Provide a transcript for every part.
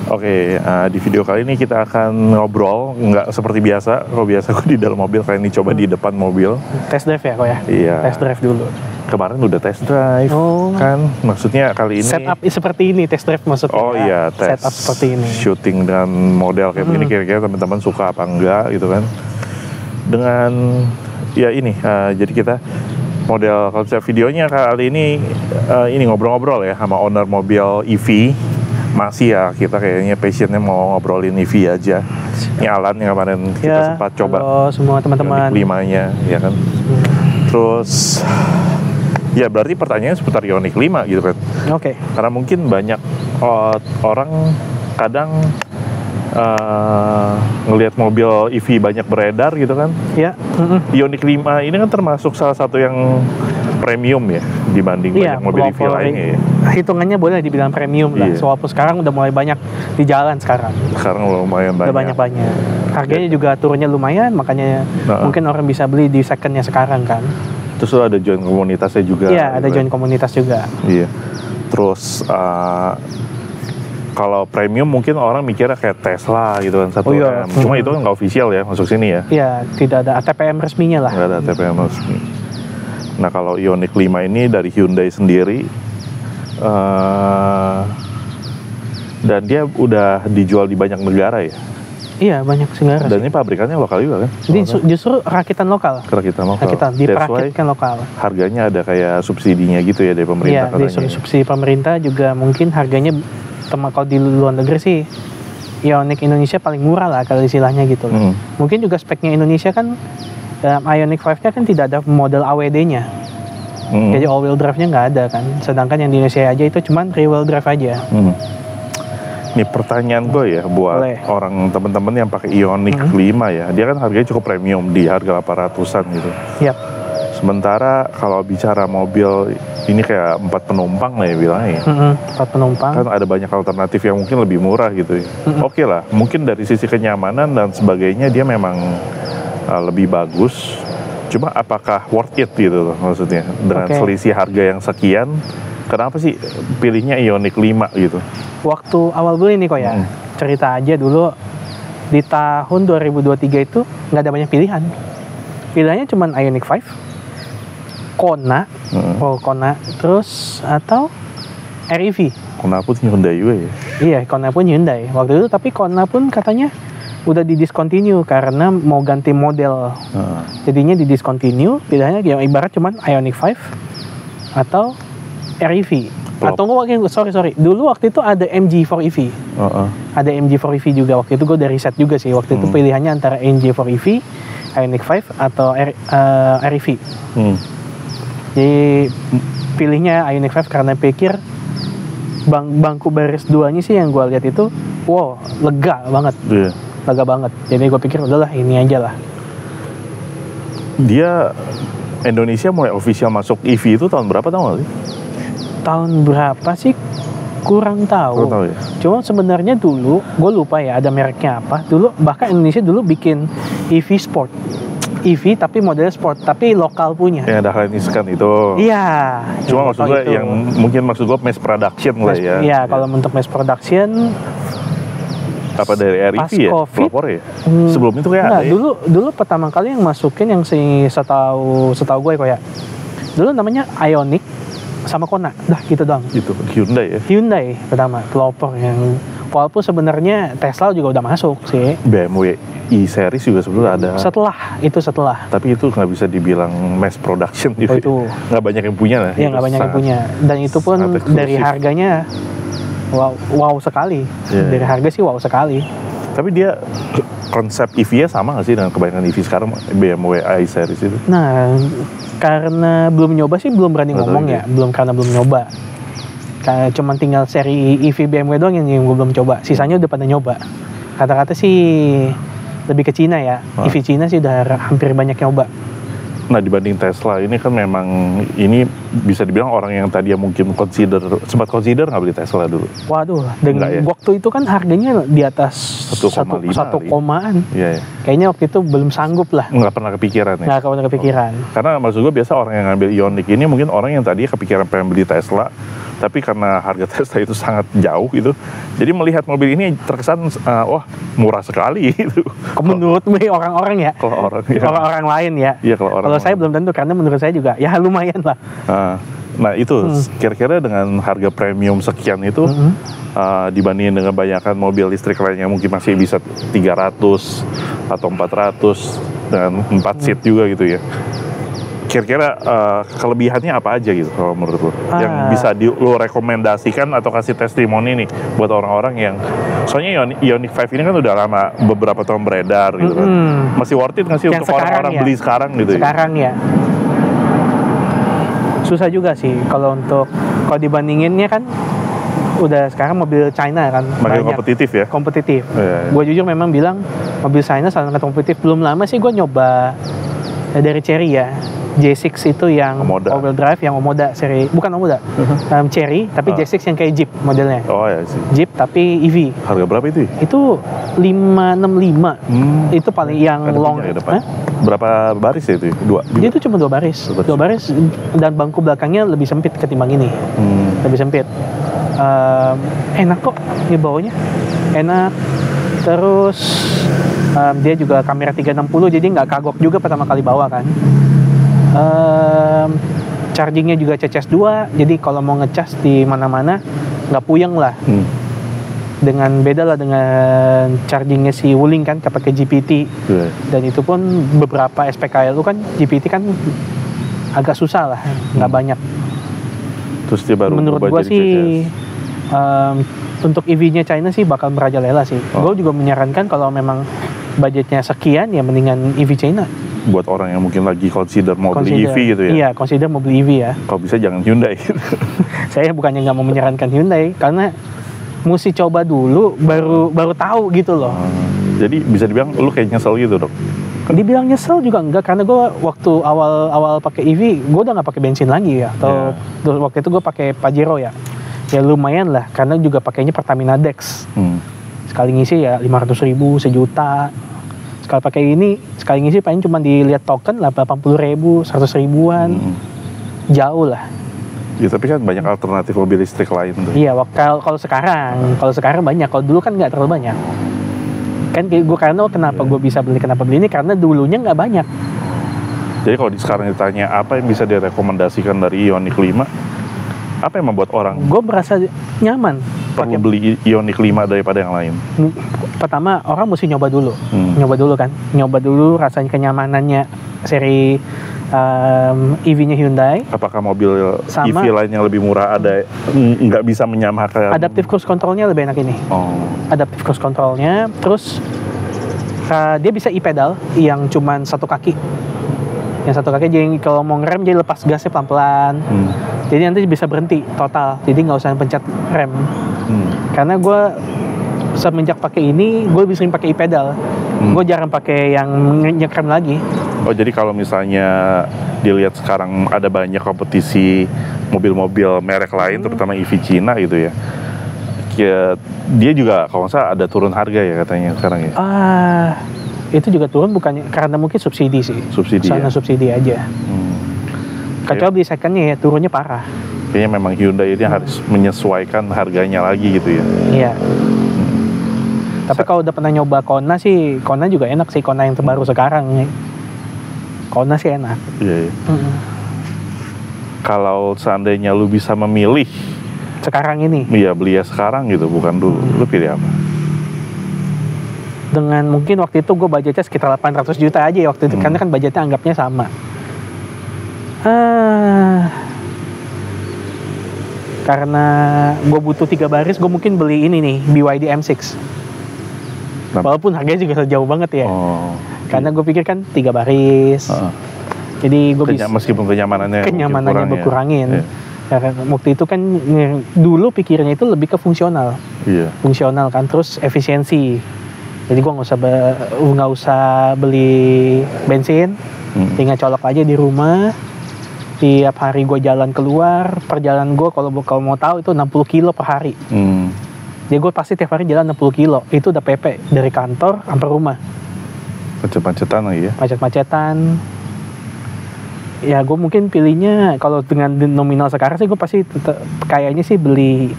Oke, di video kali ini kita akan ngobrol, nggak seperti biasa. Kalau biasa gue di dalam mobil, kali ini coba di depan mobil. Test drive ya kok ya? Iya. Test drive dulu. Kemarin udah test drive, kan? Maksudnya kali ini... Setup seperti ini, test drive maksudnya. Oh iya, tes setup seperti ini. Shooting dengan model kayak begini, kira-kira teman-teman suka apa enggak gitu kan. Dengan, ya ini, jadi kita model konsep videonya kali ini ngobrol-ngobrol ya sama owner mobil EV. Masih ya, kita kayaknya passionnya mau ngobrolin EV aja. Ini Alan yang kemarin kita sempat coba. Halo semua teman-teman. Ioniq 5-nya, ya kan. Terus, ya berarti pertanyaannya seputar Ioniq 5 gitu kan. Oke. Karena mungkin banyak orang kadang ngelihat mobil EV banyak beredar gitu kan. Ya. Ioniq 5 ini kan termasuk salah satu yang premium ya dibanding banyak mobil EV lainnya ya. Hitungannya boleh dibilang premium lah. Walaupun sekarang udah mulai banyak di jalan sekarang. Sekarang lumayan banyak. Udah banyak-banyak. Harganya juga turunnya lumayan, makanya mungkin orang bisa beli di secondnya sekarang kan. Terus ada join komunitasnya juga. Iya, ada join komunitas juga. Iya. Terus kalau premium mungkin orang mikirnya kayak Tesla gitu kan, 1M. Cuma itu kan nggak official ya masuk sini ya. Iya, tidak ada ATPM resminya lah. Nggak ada ATPM resmi. Nah kalau Ioniq 5 ini dari Hyundai sendiri, dan dia udah dijual di banyak negara ya. Iya, banyak negara. Dan ini pabrikannya lokal juga kan? Ini justru rakitan lokal. Rakitan lokal. Diperakitkan lokal. Harganya ada kayak subsidinya gitu ya dari pemerintah. Iya, dari subsidi pemerintah juga mungkin harganya, kalau di luar negeri sih Ioniq Indonesia paling murah lah kalau istilahnya gitu. Mungkin juga speknya Indonesia kan, dalam Ioniq 5-nya kan tidak ada model AWD-nya. Jadi all wheel drive-nya nggak ada kan. Sedangkan yang di Indonesia aja itu cuman rear wheel drive aja. Ini pertanyaan gue ya buat orang temen-temen yang pakai Ioniq 5 ya. Dia kan harganya cukup premium di harga 800-an gitu. Yap. Sementara kalau bicara mobil ini kayak 4 penumpang lah ya bilangnya. 4 penumpang. Kan ada banyak alternatif yang mungkin lebih murah gitu ya. Oke lah, mungkin dari sisi kenyamanan dan sebagainya dia memang lebih bagus. Cuma apakah worth it gitu loh maksudnya. Dengan selisih harga yang sekian, kenapa sih pilihnya Ioniq 5 gitu? Waktu awal beli nih kok ya, cerita aja dulu di tahun 2023 itu nggak ada banyak pilihan. Pilihannya cuma Ioniq 5, Kona, Kona, terus atau REV. Kona pun Hyundai juga ya? Iya, Kona pun Hyundai. Waktu itu tapi Kona pun katanya udah di-discontinue karena mau ganti model. Jadinya di-discontinue, pilihannya yang ibarat cuman Ioniq 5 atau REV. Atau sorry. Dulu waktu itu ada MG4EV. Ada MG4EV juga. Waktu itu gue udah riset juga sih. Waktu itu pilihannya antara MG4EV, Ioniq 5 atau REV. Jadi pilihnya Ioniq 5 karena pikir bangku baris 2-nya sih yang gue lihat itu, wow, lega banget. Lega banget. Jadi gue pikir udahlah ini aja lah. Dia Indonesia mulai official masuk EV itu tahun berapa, tau gak sih? Tahun berapa sih? Kurang tahu. Ya? Cuma sebenarnya dulu, gue lupa ya ada mereknya apa. Dulu bahkan Indonesia dulu bikin EV Sport. EV tapi modelnya sport, tapi lokal punya. Yang ada Haniskan itu. Iya. Cuma maksud gue yang mungkin maksud gue mass production lah ya. Iya, kalau untuk mass production apa dari REV ya? Pelopor ya? Sebelum itu kayak ada ya? Dulu pertama kali yang masukin yang setahu gue kok ya. Dulu namanya Ioniq sama Kona, dah gitu doang. Itu Hyundai ya? Hyundai pertama, pelopor yang walaupun sebenarnya Tesla juga udah masuk sih. BMW E-Series juga sebelumnya ada. Setelah. Tapi itu nggak bisa dibilang mass production gitu. Itu nggak banyak yang punya lah. Iya, nggak banyak yang punya. Dan itu pun dari harganya wow sekali. Dari harga sih wow sekali. Tapi dia konsep EV-nya sama nggak sih dengan kebanyakan EV sekarang BMW i-Series itu? Nah, karena belum nyoba sih belum berani ngomong ya. Karena belum nyoba. Kayak cuman tinggal seri EV BMW doang yang gue belum coba. Sisanya udah pada nyoba. Kata-kata sih lebih ke Cina ya. EV Cina sih udah hampir banyak nyoba. Nah dibanding Tesla ini kan memang ini bisa dibilang orang yang tadi mungkin sempat consider nggak beli Tesla dulu. Waduh, waktu itu kan harganya di atas 1,5 komaan. Iya. Kayaknya waktu itu belum sanggup lah. Nggak pernah kepikiran ya? Nggak pernah kepikiran. Karena maksud gue biasa orang yang ngambil Ioniq ini mungkin orang yang tadi kepikiran pengen beli Tesla, Tapi karena harga Tesla itu sangat jauh gitu, jadi melihat mobil ini terkesan wah murah sekali gitu. Menurut orang-orang ya, Kalau orang orang-orang lain ya. Iya, kalau saya belum tentu, karena menurut saya juga ya lumayan lah. Nah itu kira-kira dengan harga premium sekian itu dibandingin dengan banyakkan mobil listrik lain yang mungkin masih bisa 300 atau 400 dengan 4 seat juga gitu ya. Kira-kira kelebihannya apa aja gitu kalau menurut lo? Yang bisa lo rekomendasikan atau kasih testimoni nih buat orang-orang yang, soalnya Ioniq 5 ini kan udah lama, beberapa tahun beredar gitu kan. Masih worth it nggak sih untuk orang-orang beli sekarang gitu sekarang ya? Susah juga sih kalau dibandinginnya kan udah sekarang mobil China kan makin kompetitif ya. Kompetitif. Gue jujur memang bilang mobil China sangat kompetitif. Belum lama sih gue nyoba dari Chery ya, J6 itu yang all-wheel drive, yang Omoda seri, bukan Omoda, Chery, tapi J6 yang kayak Jeep modelnya. Oh ya sih. Jeep tapi EV. Harga berapa itu? Itu 565. Itu paling yang long. Berapa baris ya itu? Dia itu cuma 2 baris. 2 baris dan bangku belakangnya lebih sempit ketimbang ini. Lebih sempit. Enak kok dibawanya. Enak. Terus dia juga kamera 360, jadi nggak kagok juga pertama kali bawa kan. Chargingnya juga CCS2, jadi kalau mau ngecas di mana-mana nggak puyeng lah. Dengan beda lah dengan chargingnya si Wuling kan, pakai GPT. Dan itu pun beberapa SPKLU kan GPT kan agak susah lah, nggak banyak. Terus dia baru menurut gua sih untuk EV-nya China sih bakal merajalela sih. Gue juga menyarankan kalau memang budgetnya sekian ya mendingan EV China. Buat orang yang mungkin lagi consider mau beli EV gitu ya? Iya, consider mau beli EV ya. Kalau bisa jangan Hyundai. Saya bukannya nggak mau menyarankan Hyundai, karena mesti coba dulu, baru tahu gitu loh. Jadi bisa dibilang lu kayak nyesel gitu dok? Dibilang nyesel juga enggak, karena gue waktu awal pakai EV, gue udah nggak pakai bensin lagi ya. Atau waktu itu gue pakai Pajero ya. Ya lumayan lah, karena juga pakainya Pertamina Dex. Sekali ngisi ya 500.000, 1 juta. Sekali pakai ini, sekali ngisi paling cuma dilihat token lah 80.000, 100.000-an. Jauh lah. Ya tapi kan banyak alternatif mobil listrik lain tuh. Iya, kalau sekarang banyak. Kalau dulu kan nggak terlalu banyak. Kan gue kenapa gue bisa beli, kenapa beli ini, karena dulunya nggak banyak. Jadi kalau sekarang ditanya apa yang bisa direkomendasikan dari Ioniq 5, apa yang membuat orang gue merasa nyaman perlu beli Ioniq 5 daripada yang lain? Pertama, orang mesti nyoba dulu. Nyoba dulu rasanya, kenyamanannya seri EV-nya Hyundai. Apakah mobil EV lain yang lebih murah ada nggak bisa menyamakan? Adaptive Cruise Control-nya lebih enak ini. Adaptive Cruise Control-nya, terus dia bisa e-pedal yang cuman 1 kaki. Yang 1 kaki, jadi kalau mau ngerem jadi lepas gasnya pelan-pelan. Jadi nanti bisa berhenti total, jadi nggak usah pencet rem. Karena gue semenjak pakai ini, gue lebih sering pakai e-pedal. Gue jarang pakai yang nyekrem lagi. Oh, jadi kalau misalnya dilihat sekarang ada banyak kompetisi mobil-mobil merek lain, terutama EV Cina gitu ya. Dia juga kalau nggak salah ada turun harga ya katanya sekarang ya. Itu juga turun bukannya karena mungkin subsidi sih. Subsidi aja. Kecuali beli secondnya ya turunnya parah. Kayaknya memang Hyundai ini harus menyesuaikan harganya lagi gitu ya. Iya. Tapi kalau udah pernah nyoba Kona sih, Kona juga enak sih, Kona yang terbaru sekarang. Kona sih enak. Iya. Kalau seandainya lu bisa memilih sekarang ini, iya beli ya sekarang gitu, bukan dulu, lu pilih apa? Dengan mungkin waktu itu gue budgetnya sekitar 800 juta aja ya waktu itu, karena kan budgetnya anggapnya sama. Karena gue butuh 3 baris, gue mungkin beli ini nih, BYD M6. Walaupun harganya juga jauh banget ya. Karena gue pikir kan 3 baris. Jadi gue bisa, meskipun kenyamanannya berkurangin. Karena waktu itu kan dulu pikirnya itu lebih ke fungsional. Fungsional kan, terus efisiensi. Jadi gue nggak usah beli bensin, tinggal colok aja di rumah. Tiap hari gue jalan keluar, perjalanan gue kalau mau tahu itu 60 kilo per hari. Jadi gue pasti tiap hari jalan 60 kilo. Itu udah PP dari kantor sampai rumah. Macet-macetan lagi ya? Macet-macetan. Ya gue mungkin pilihnya kalau dengan nominal sekarang sih gue pasti kayaknya sih beli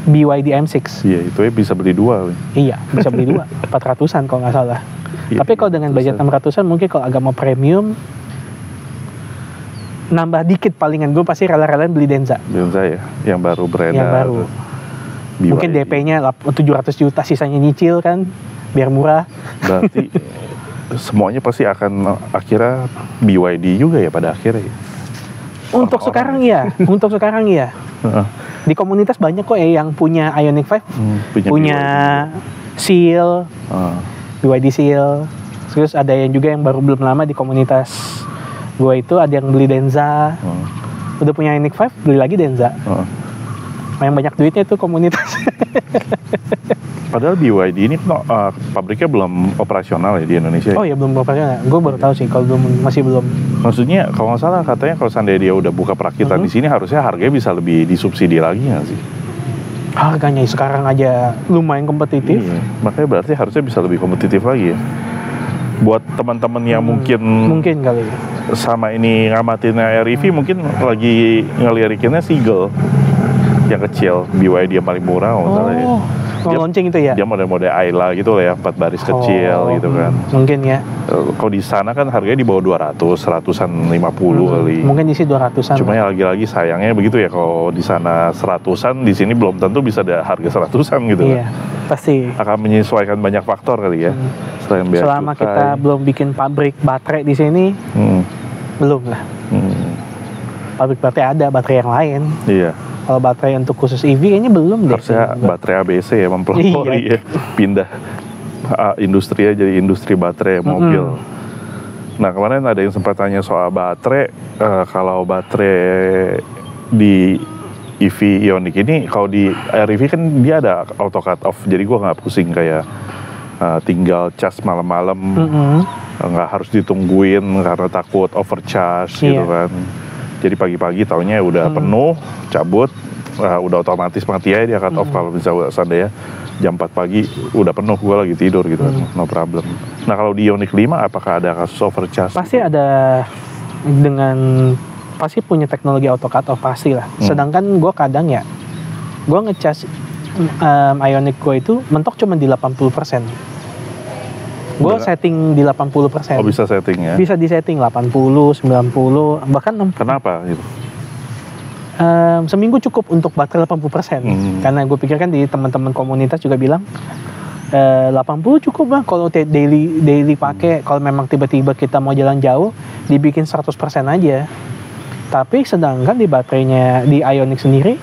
BYD M6. Iya, itu ya bisa beli 2. Iya, bisa beli 2, 400-an kalau nggak salah. Iya, Tapi kalau dengan budget 600-an mungkin kalau agak mau premium, nambah dikit palingan gue pasti rela-relain beli Denza. Denza ya, yang baru beredar. Yang baru. BYD. Mungkin DP-nya 700 juta, sisanya nyicil kan, biar murah. Berarti semuanya pasti akan akhirnya BYD juga ya pada akhirnya. Untuk sekarang ya, untuk sekarang ya. Di komunitas banyak kok yang punya Ioniq 5, punya Seal, BYD Seal. Terus ada yang juga yang baru belum lama di komunitas gue itu ada yang beli Denza. Udah punya Ioniq 5, beli lagi Denza. Yang banyak duitnya itu komunitas. Padahal BYD ini pabriknya belum operasional ya di Indonesia. Oh ya belum operasional. Gue baru tahu sih kalau masih belum. Maksudnya kalau nggak salah katanya kalau seandainya dia udah buka perakitan di sini harusnya harganya bisa lebih disubsidi lagi nggak sih? Harganya sekarang aja lumayan kompetitif. Iya, makanya berarti harusnya bisa lebih kompetitif lagi ya. Buat teman-teman yang mungkin kali sama ini ngamatin REV mungkin lagi ngelirikinnya Seagull yang kecil, BYD yang paling murah kalau nggak salah ya. Launching itu ya? Dia model-model Ayla gitu lah ya, 4 baris kecil gitu kan. Mungkin ya. Kalau di sana kan harganya di bawah 200, 150 kali. Mungkin di sini 200-an. Cuma ya lagi-lagi sayangnya begitu ya, kalau di sana 100-an, di sini belum tentu bisa ada harga 100-an gitu. Iya, pasti. Akan menyesuaikan banyak faktor kali ya. Selama kita belum bikin pabrik baterai di sini, belum lah. Pabrik baterai ada, baterai yang lain. Iya. Kalau baterai untuk khusus EV kayaknya belum deh. Harusnya baterai ABC ya mempelopori ya, pindah industri jadi industri baterai mobil. Nah kemarin ada yang sempat tanya soal baterai, kalau baterai di EV Ioniq ini, kalau di REV kan dia ada auto cut off, jadi gua nggak pusing kayak tinggal cas malam-malam, nggak harus ditungguin karena takut overcharge gitu kan. Jadi pagi-pagi taunya udah penuh, cabut, udah otomatis mati aja dia cut off kalau misalnya seandainya jam 4 pagi udah penuh, gue lagi tidur gitu kan, no problem. Nah kalau di Ioniq 5 apakah ada kasus overcharge? Pasti ada, pasti punya teknologi auto cut off pasti lah. Sedangkan gue kadang ya, gue ngecas Ioniq gue itu mentok cuma di 80%. Gue setting di 80%. Oh bisa setting ya? Bisa di setting 80, 90, bahkan 60. Kenapa gitu? Seminggu cukup untuk baterai 80%. Karena gue pikir kan di teman-teman komunitas juga bilang 80 cukup lah kalau daily pakai. Kalau memang tiba-tiba kita mau jalan jauh, dibikin 100% aja. Tapi sedangkan di baterainya di Ioniq sendiri,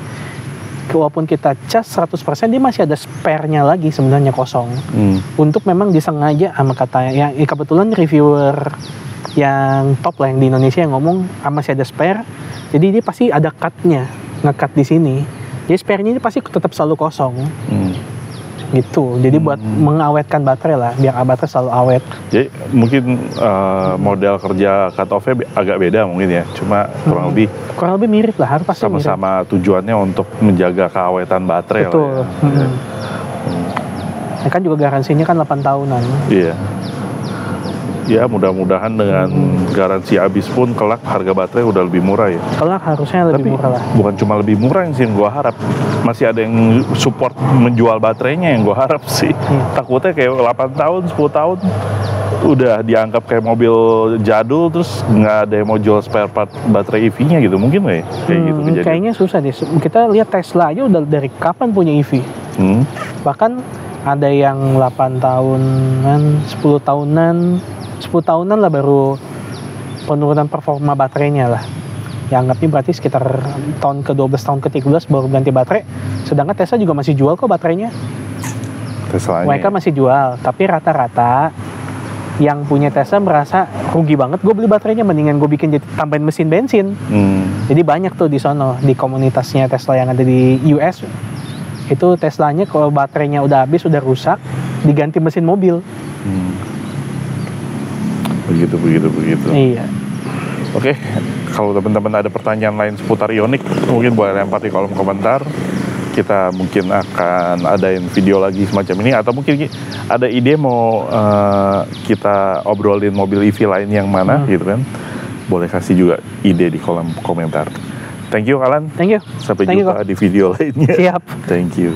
walaupun kita cas 100%, dia masih ada spare-nya lagi sebenarnya kosong. Untuk memang disengaja sama katanya, ya kebetulan reviewer yang top lah yang di Indonesia yang ngomong masih ada spare. Jadi dia pasti ada cut-nya, nge-cut di sini. Jadi spare-nya ini pasti tetap selalu kosong. Gitu. Jadi buat mengawetkan baterai lah, biar baterai selalu awet. Jadi mungkin model kerja cut off-nya agak beda mungkin ya. Cuma kurang lebih mirip lah, harus pasti sama-sama mirip. Tujuannya untuk menjaga keawetan baterai. Betul. Lah ya. Kan juga garansinya kan 8 tahunan. Iya. Ya mudah-mudahan dengan garansi habis pun kelak harga baterai udah lebih murah ya. Kelak harusnya lebih murah lah. Bukan cuma lebih murah yang sih gue harap, masih ada yang support menjual baterainya yang gue harap sih. Takutnya kayak 8 tahun, 10 tahun udah dianggap kayak mobil jadul, terus nggak ada yang mau jual spare part baterai EV-nya gitu, mungkin nggak ya? Kayak gitu kejadian. Kayaknya susah deh. Kita lihat Tesla aja udah dari kapan punya EV. Bahkan ada yang 8 tahunan, 10 tahunan lah baru penurunan performa baterainya lah. Ya anggapnya berarti sekitar tahun ke-12, tahun ke-13 baru ganti baterai. Sedangkan Tesla juga masih jual kok baterainya. Teslanya mereka masih jual, tapi rata-rata yang punya Tesla merasa rugi banget, gue beli baterainya mendingan gue bikin tambahin mesin bensin. Jadi banyak tuh di sono, di komunitasnya Tesla yang ada di US. Itu Teslanya kalau baterainya udah habis, udah rusak, diganti mesin mobil. Begitu. Iya. Oke, kalau teman-teman ada pertanyaan lain seputar Ioniq, mungkin boleh lempar di kolom komentar. Kita mungkin akan adain video lagi semacam ini, atau mungkin ada ide mau kita obrolin mobil EV lain yang mana gitu kan. boleh kasih juga ide di kolom komentar. Thank you Alan. Thank you. Sampai Thank you, jumpa di video lainnya. Siap. Thank you.